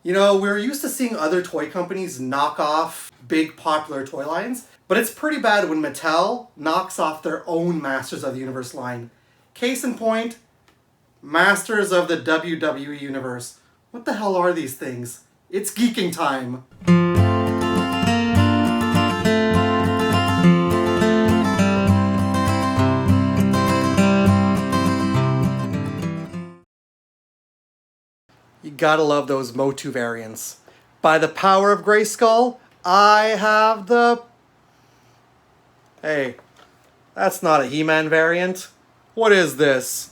You know, we're used to seeing other toy companies knock off big popular toy lines, but it's pretty bad when Mattel knocks off their own Masters of the Universe line. Case in point, Masters of the WWE Universe. What the hell are these things? It's geeking time. You gotta love those Motu variants. By the power of Grayskull, I have the... Hey, that's not a He-Man variant. What is this?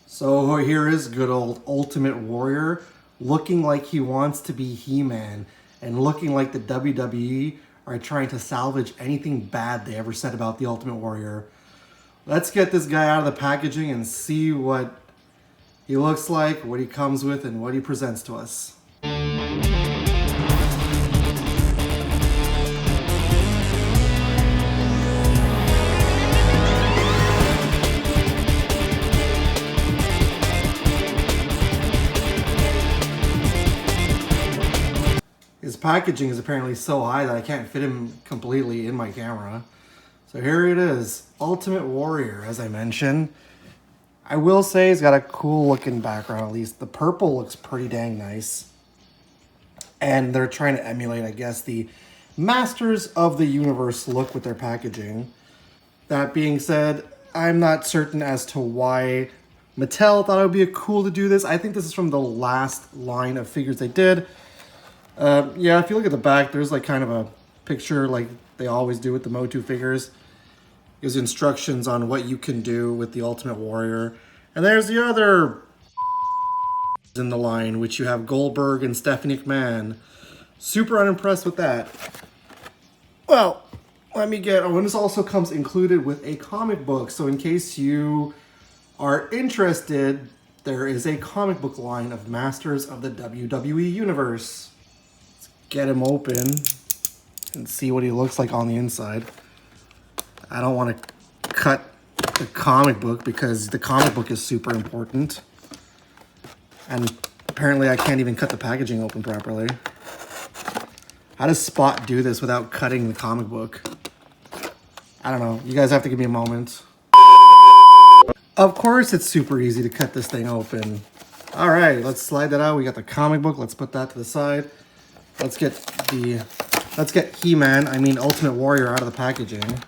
So here is good old Ultimate Warrior, looking like he wants to be He-Man, and looking like the WWE are trying to salvage anything bad they ever said about the Ultimate Warrior. Let's get this guy out of the packaging and see what he looks like, what he comes with, and what he presents to us. His packaging is apparently so high that I can't fit him completely in my camera. So here it is, Ultimate Warrior, as I mentioned. I will say he's got a cool looking background, at least. The purple looks pretty dang nice. And they're trying to emulate, I guess, the Masters of the Universe look with their packaging. That being said, I'm not certain as to why Mattel thought it would be cool to do this. I think this is from the last line of figures they did. Yeah, if you look at the back, there's like kind of a picture like they always do with the Motu figures. Gives instructions on what you can do with the Ultimate Warrior. And there's the other in the line, which you have Goldberg and Stephanie McMahon. Super unimpressed with that. Well, let me get... Oh, and this also comes included with a comic book. So in case you are interested, there is a comic book line of Masters of the WWE Universe. Let's get him open and see what he looks like on the inside. I don't want to cut the comic book because the comic book is super important. And apparently I can't even cut the packaging open properly. How does Spot do this without cutting the comic book? I don't know. You guys have to give me a moment. Of course it's super easy to cut this thing open. All right, let's slide that out. We got the comic book. Let's put that to the side. Let's get He-Man, Ultimate Warrior out of the packaging.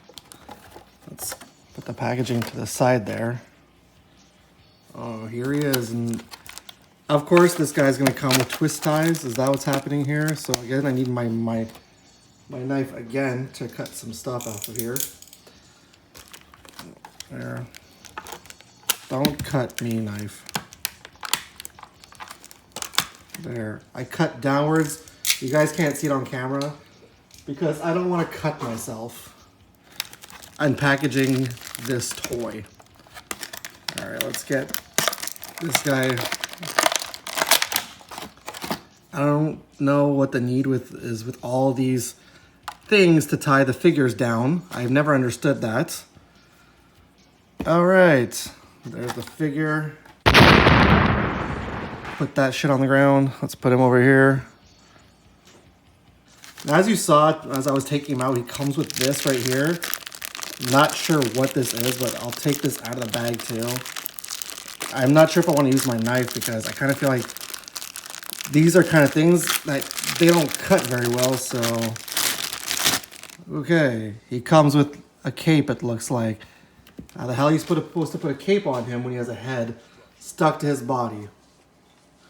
Let's put the packaging to the side there. Oh, here he is. And of course, this guy's going to come with twist ties. Is that what's happening here? So again, I need my knife again to cut some stuff off of here. There. Don't cut me, knife. There. I cut downwards. You guys can't see it on camera because I don't want to cut myself unpackaging this toy. All right, let's get this guy. I don't know what the need is with all these things to tie the figures down. I've never understood that. All right, there's the figure. Put that shit on the ground. Let's put him over here. Now, as you saw, as I was taking him out, he comes with this right here. Not sure what this is, but I'll take this out of the bag too. I'm not sure if I want to use my knife because I kind of feel like these are kind of things that they don't cut very well, so... Okay, he comes with a cape, it looks like. How the hell are you supposed to put a cape on him when he has a head stuck to his body?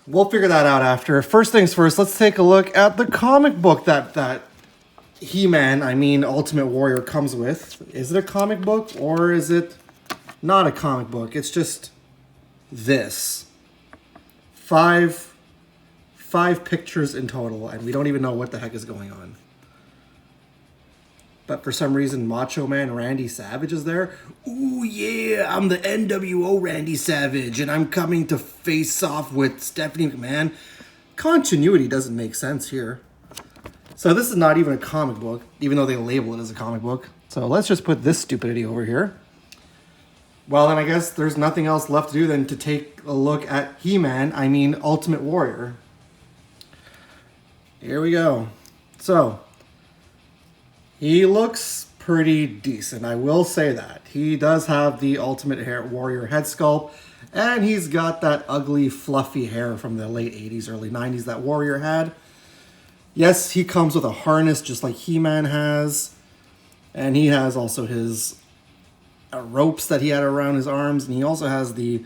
We'll figure that out after. First things first, let's take a look at the comic book that He-Man, Ultimate Warrior comes with. Is it a comic book or is it not a comic book? It's just this. Five pictures in total, and we don't even know what the heck is going on. But for some reason, Macho Man Randy Savage is there. Ooh yeah, I'm the NWO Randy Savage, and I'm coming to face off with Stephanie McMahon. Continuity doesn't make sense here. So this is not even a comic book, even though they label it as a comic book. So let's just put this stupidity over here. Well, then I guess there's nothing else left to do than to take a look at He-Man, Ultimate Warrior. Here we go. So, he looks pretty decent. I will say that. He does have the Ultimate Warrior head sculpt, and he's got that ugly, fluffy hair from the late 80s, early 90s that Warrior had. Yes, he comes with a harness just like He-Man has. And he has also his ropes that he had around his arms. And he also has the,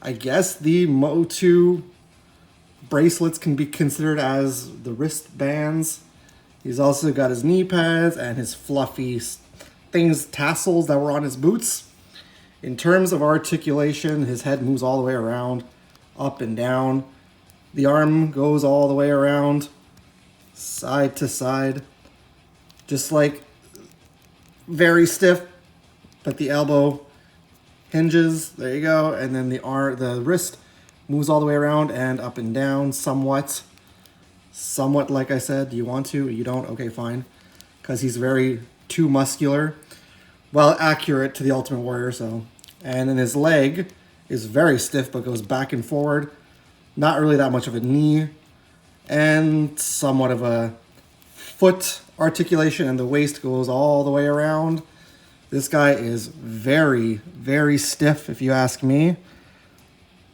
I guess, the Motu bracelets can be considered as the wristbands. He's also got his knee pads and his fluffy things, tassels that were on his boots. In terms of articulation, his head moves all the way around, up and down. The arm goes all the way around, side to side. Just like very stiff, but the elbow hinges. There you go. And then the wrist moves all the way around and up and down somewhat. Somewhat, like I said. Do you want to? You don't? Okay, fine. Because he's very too muscular. Well, accurate to the Ultimate Warrior, so. And then his leg is very stiff, but goes back and forward. Not really that much of a knee. And somewhat of a foot articulation, and the waist goes all the way around. This guy is very, very stiff, if you ask me.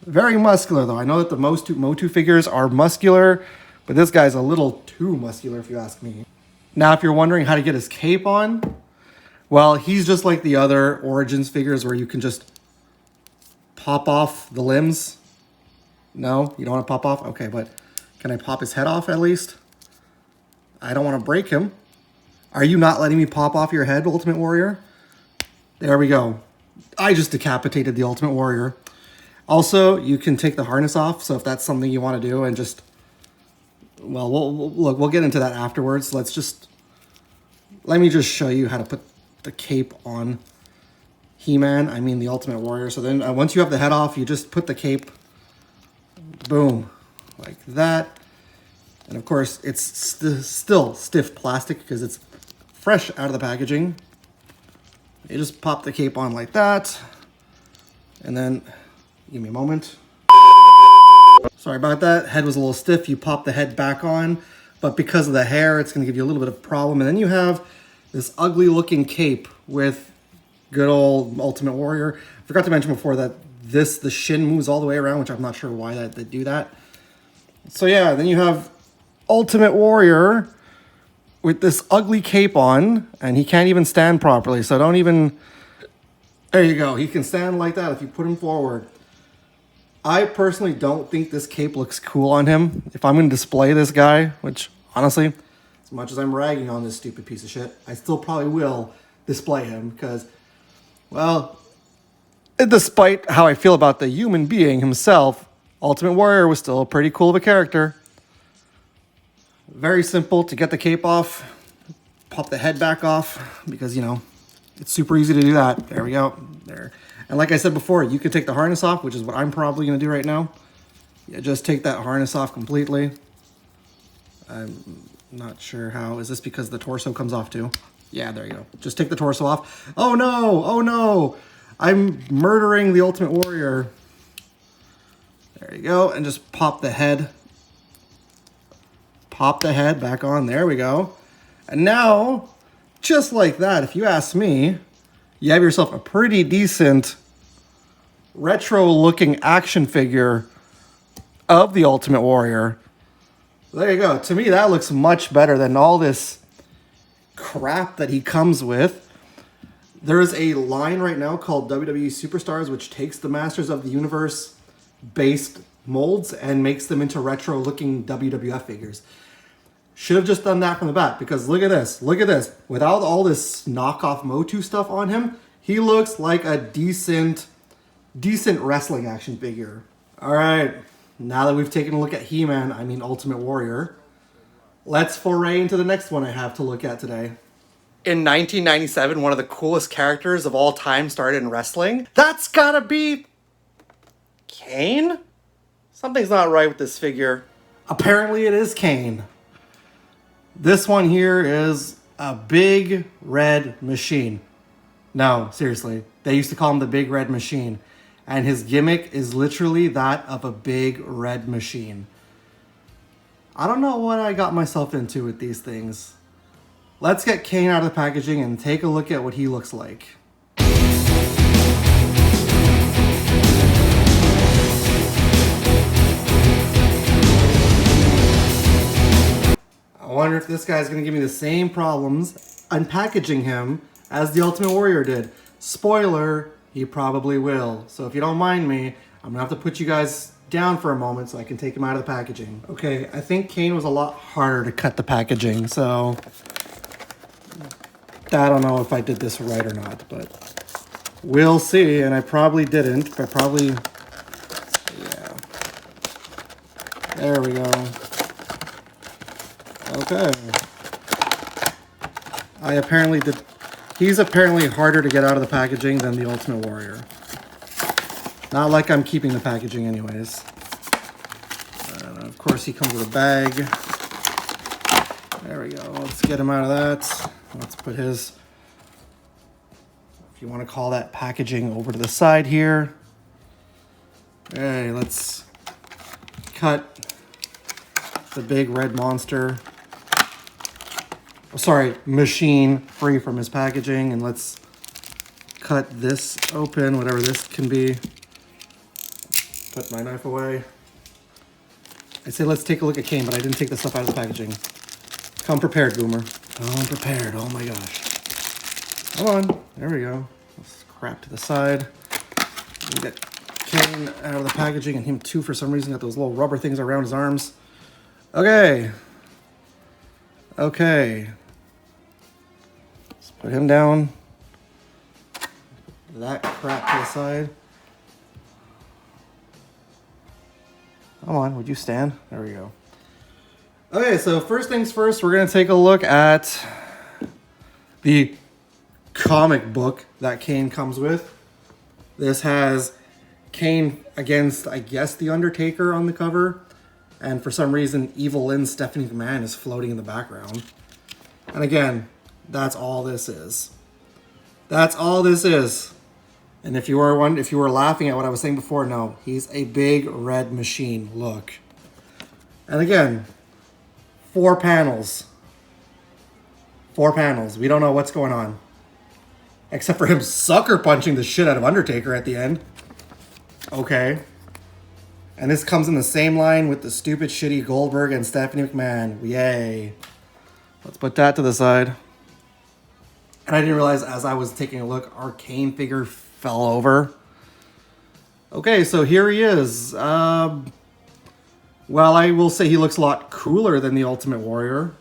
Very muscular, though. I know that the Motu figures are muscular, but this guy's a little too muscular, if you ask me. Now, if you're wondering how to get his cape on, well, he's just like the other Origins figures where you can just pop off the limbs. No, you don't want to pop off? Okay, but can I pop his head off at least? I don't want to break him. Are you not letting me pop off your head, Ultimate Warrior? There we go. I just decapitated the Ultimate Warrior. Also, you can take the harness off, so if that's something you want to do and just... Well, we'll get into that afterwards. Let me just show you how to put the cape on He-Man. I mean the Ultimate Warrior. So then once you have the head off, you just put the cape, boom, like that. And of course, it's still stiff plastic because it's fresh out of the packaging. You just pop the cape on like that. And then, give me a moment. Sorry about that. Head was a little stiff. You pop the head back on. But because of the hair, it's going to give you a little bit of problem. And then you have this ugly looking cape with good old Ultimate Warrior. I forgot to mention before that the shin moves all the way around, which I'm not sure why they do that. So yeah, then you have Ultimate Warrior with this ugly cape on, and he can't even stand properly, so don't even... There you go. He can stand like that if you put him forward. I personally don't think this cape looks cool on him. If I'm going to display this guy, which, honestly, as much as I'm ragging on this stupid piece of shit, I still probably will display him, because, well, despite how I feel about the human being himself, Ultimate Warrior was still pretty cool of a character. Very simple to get the cape off, pop the head back off, because, you know, it's super easy to do that. There we go. There. And like I said before, you can take the harness off, which is what I'm probably going to do right now. Yeah, just take that harness off completely. I'm not sure how. Is this because the torso comes off too? Yeah, there you go. Just take the torso off. Oh no! Oh no! I'm murdering the Ultimate Warrior. There you go. And just pop the head. Pop the head back on. There we go. And now, just like that, if you ask me, you have yourself a pretty decent retro-looking action figure of the Ultimate Warrior. There you go. To me, that looks much better than all this crap that he comes with. There is a line right now called WWE Superstars, which takes the Masters of the Universe based molds and makes them into retro-looking WWF figures. Should have just done that from the bat, because look at this. Look at this. Without all this knockoff Motu stuff on him, he looks like a decent wrestling action figure. All right, now that we've taken a look at He-Man, I mean Ultimate Warrior, let's foray into the next one I have to look at today. In 1997, one of the coolest characters of all time started in wrestling. That's gotta be Kane? Something's not right with this figure. Apparently it is Kane. This one here is a big red machine. No, seriously. They used to call him the Big Red Machine. And his gimmick is literally that of a big red machine. I don't know what I got myself into with these things. Let's get Kane out of the packaging and take a look at what he looks like. I wonder if this guy's going to give me the same problems unpackaging him as the Ultimate Warrior did. Spoiler, he probably will. So if you don't mind me, I'm going to have to put you guys down for a moment so I can take him out of the packaging. Okay, I think Kane was a lot harder to cut the packaging, so I don't know if I did this right or not, but we'll see. And I probably didn't, but probably, yeah. There we go. Okay. He's apparently harder to get out of the packaging than the Ultimate Warrior. Not like I'm keeping the packaging anyways. And of course he comes with a bag. There we go. Let's get him out of that. Let's put his, if you want to call that packaging, over to the side here. Okay, let's cut the big red monster. Sorry, machine free from his packaging, and let's cut this open, whatever this can be. Put my knife away. I say let's take a look at Kane, but I didn't take the stuff out of the packaging. Come prepared, Boomer. Come prepared, oh my gosh. Come on, there we go. Let's crap to the side. Get Kane out of the packaging, and him too for some reason got those little rubber things around his arms. Okay. Okay. Let's put him down. That crap to the side. Come on, would you stand? There we go. Okay, so first things first, we're going to take a look at the comic book that Kane comes with. This has Kane against, I guess, The Undertaker on the cover. And for some reason, Evil Lynn Stephanie McMahon is floating in the background. And again, that's all this is. That's all this is. And if you were laughing at what I was saying before, no, he's a big red machine. Look. And again, 4 panels. 4 panels. We don't know what's going on. Except for him sucker punching the shit out of Undertaker at the end. Okay. And this comes in the same line with the stupid, shitty Goldberg and Stephanie McMahon. Yay. Let's put that to the side. And I didn't realize as I was taking a look, our Kane figure fell over. Okay, so here he is. Well, I will say he looks a lot cooler than the Ultimate Warrior.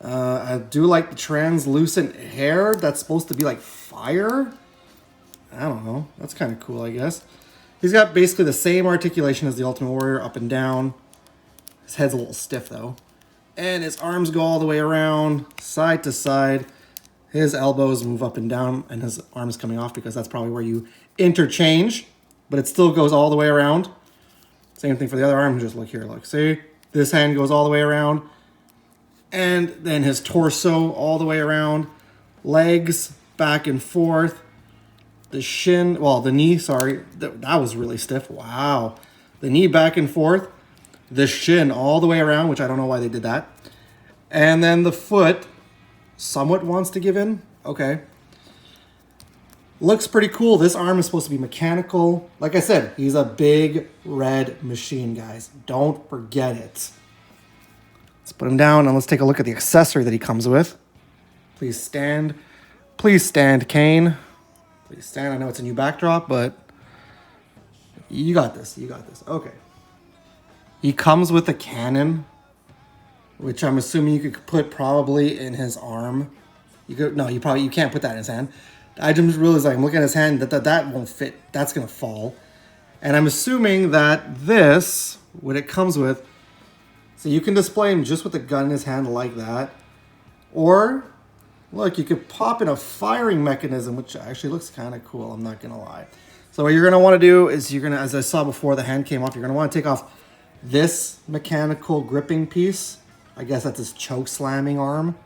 I do like the translucent hair. That's supposed to be like fire. I don't know. That's kind of cool, I guess. He's got basically the same articulation as the Ultimate Warrior, up and down. His head's a little stiff, though. And his arms go all the way around, side to side. His elbows move up and down, and his arms coming off because that's probably where you interchange. But it still goes all the way around. Same thing for the other arm. Just look here, look. See? This hand goes all the way around. And then his torso all the way around. Legs back and forth. The shin, well, the knee, sorry. That was really stiff. Wow. The knee back and forth. The shin all the way around, which I don't know why they did that. And then the foot somewhat wants to give in. Okay. Looks pretty cool. This arm is supposed to be mechanical. Like I said, he's a big red machine, guys. Don't forget it. Let's put him down and let's take a look at the accessory that he comes with. Please stand. Please stand, Kane. Please stand. I know it's a new backdrop, but you got this. You got this. Okay. He comes with a cannon, which I'm assuming you could put probably in his arm. You can't put that in his hand. I just realized, I'm looking at his hand, that won't fit. That's going to fall. And I'm assuming that this, what it comes with, so you can display him just with a gun in his hand like that. Or, look, you could pop in a firing mechanism, which actually looks kind of cool, I'm not going to lie. So what you're going to want to do is you're going to, as I saw before the hand came off, you're going to want to take off this mechanical gripping piece. I guess that's his choke slamming arm.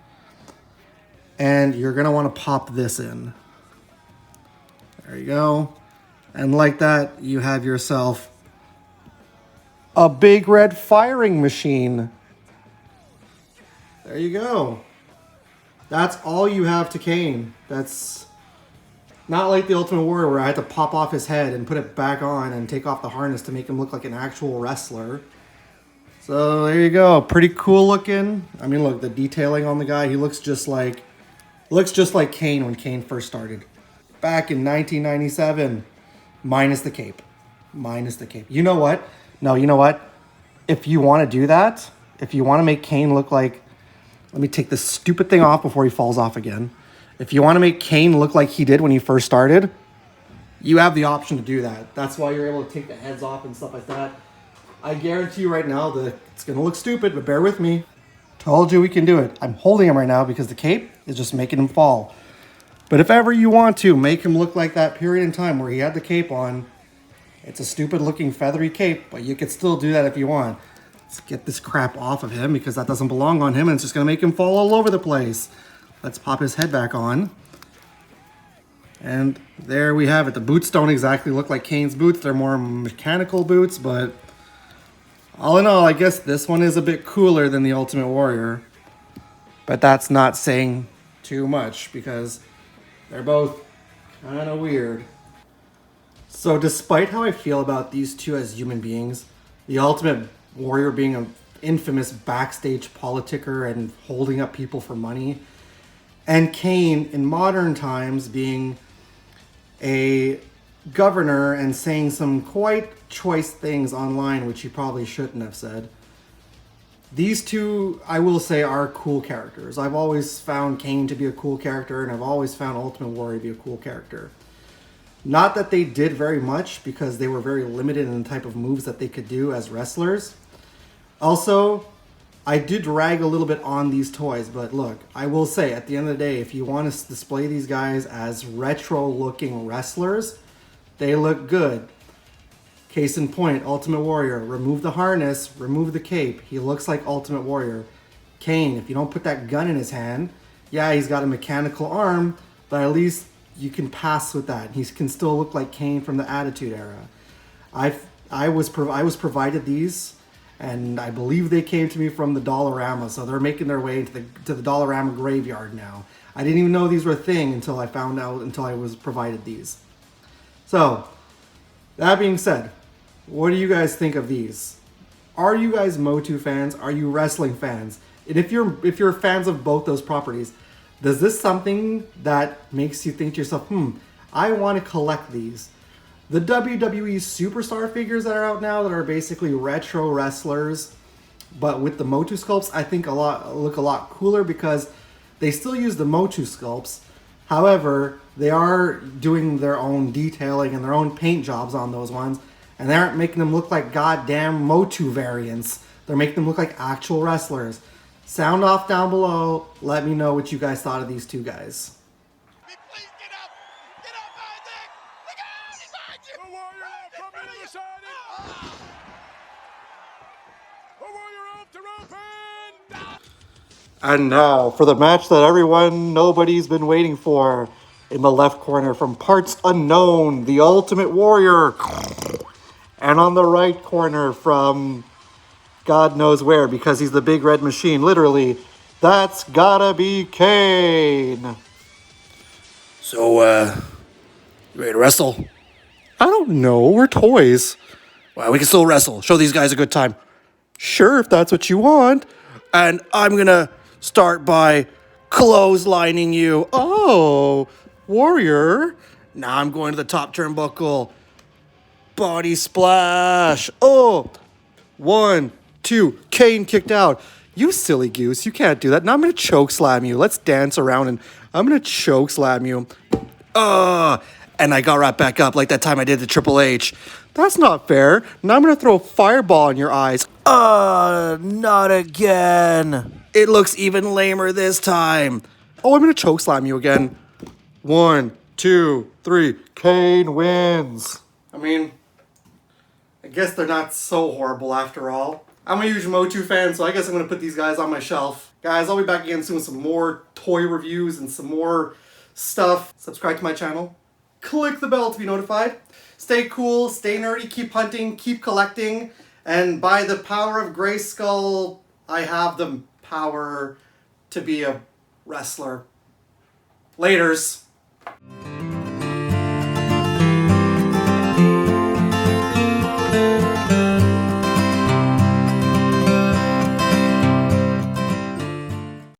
And you're going to want to pop this in. There you go. And like that, you have yourself A big red firing machine. There you go. That's all you have to Kane. That's not like the Ultimate Warrior where I had to pop off his head and put it back on and take off the harness to make him look like an actual wrestler. So there you go. Pretty cool looking. I mean, look, the detailing on the guy. He looks just like Kane when Kane first started. Back in 1997. Minus the cape. Minus the cape. You know what? No, you know what? If you want to do that, if you want to make Kane look like... Let me take this stupid thing off before he falls off again. If you want to make Kane look like he did when he first started, you have the option to do that. That's why you're able to take the heads off and stuff like that. I guarantee you right now that it's going to look stupid, but bear with me. Told you we can do it. I'm holding him right now because the cape is just making him fall. But if ever you want to make him look like that period in time where he had the cape on, it's a stupid looking feathery cape, but you could still do that if you want. Let's get this crap off of him because that doesn't belong on him and it's just going to make him fall all over the place. Let's pop his head back on. And there we have it. The boots don't exactly look like Kane's boots. They're more mechanical boots, but all in all, I guess this one is a bit cooler than the Ultimate Warrior. But that's not saying too much because they're both kind of weird. So despite how I feel about these two as human beings, the Ultimate Warrior being an infamous backstage politicker and holding up people for money, and Kane in modern times being a governor and saying some quite choice things online, which he probably shouldn't have said. These two, I will say, are cool characters. I've always found Kane to be a cool character, and I've always found Ultimate Warrior to be a cool character. Not that they did very much, because they were very limited in the type of moves that they could do as wrestlers. Also, I did rag a little bit on these toys, but look, I will say, at the end of the day, if you want to display these guys as retro-looking wrestlers, they look good. Case in point, Ultimate Warrior. Remove the harness, remove the cape. He looks like Ultimate Warrior. Kane, if you don't put that gun in his hand, yeah, he's got a mechanical arm, but at least you can pass with that. He can still look like Kane from the Attitude Era. I was provided these, and I believe they came to me from the Dollarama, so they're making their way to the Dollarama graveyard now. I didn't even know these were a thing until I was provided these. So, that being said, what do you guys think of these? Are you guys Motu fans? Are you wrestling fans? And if you're fans of both those properties, does this something that makes you think to yourself, I want to collect these? The WWE superstar figures that are out now that are basically retro wrestlers, but with the Motu sculpts, I think look a lot cooler because they still use the Motu sculpts. However, they are doing their own detailing and their own paint jobs on those ones, and they aren't making them look like goddamn Motu variants. They're making them look like actual wrestlers. Sound off down below. Let me know what you guys thought of these two guys. Please get up! Get up, Isaac! Look out! Behind you! The Warrior from the other side! The Warrior off to open! And now for the match that nobody's been waiting for. In the left corner from Parts Unknown, the Ultimate Warrior. And on the right corner from God knows where, because he's the big red machine, literally, that's gotta be Kane. So, you ready to wrestle? I don't know, we're toys. Well, we can still wrestle. Show these guys a good time. Sure, if that's what you want. And I'm gonna start by clotheslining you. Oh, Warrior. Now I'm going to the top turnbuckle. Body splash. Oh, 1, 2, Kane kicked out. You silly goose, you can't do that. Now I'm gonna choke slam you. Let's dance around and I'm gonna choke slam you. and I got right back up like that time I did to Triple H. That's not fair. Now I'm gonna throw a fireball in your eyes. Not again. It looks even lamer this time. Oh, I'm gonna choke slam you again. 1, 2, 3. Kane wins. I mean, I guess they're not so horrible after all. I'm a huge Motu fan, so I guess I'm going to put these guys on my shelf. Guys, I'll be back again soon with some more toy reviews and some more stuff. Subscribe to my channel. Click the bell to be notified. Stay cool, stay nerdy, keep hunting, keep collecting, And by the power of Grayskull, I have the power to be a wrestler. Laters.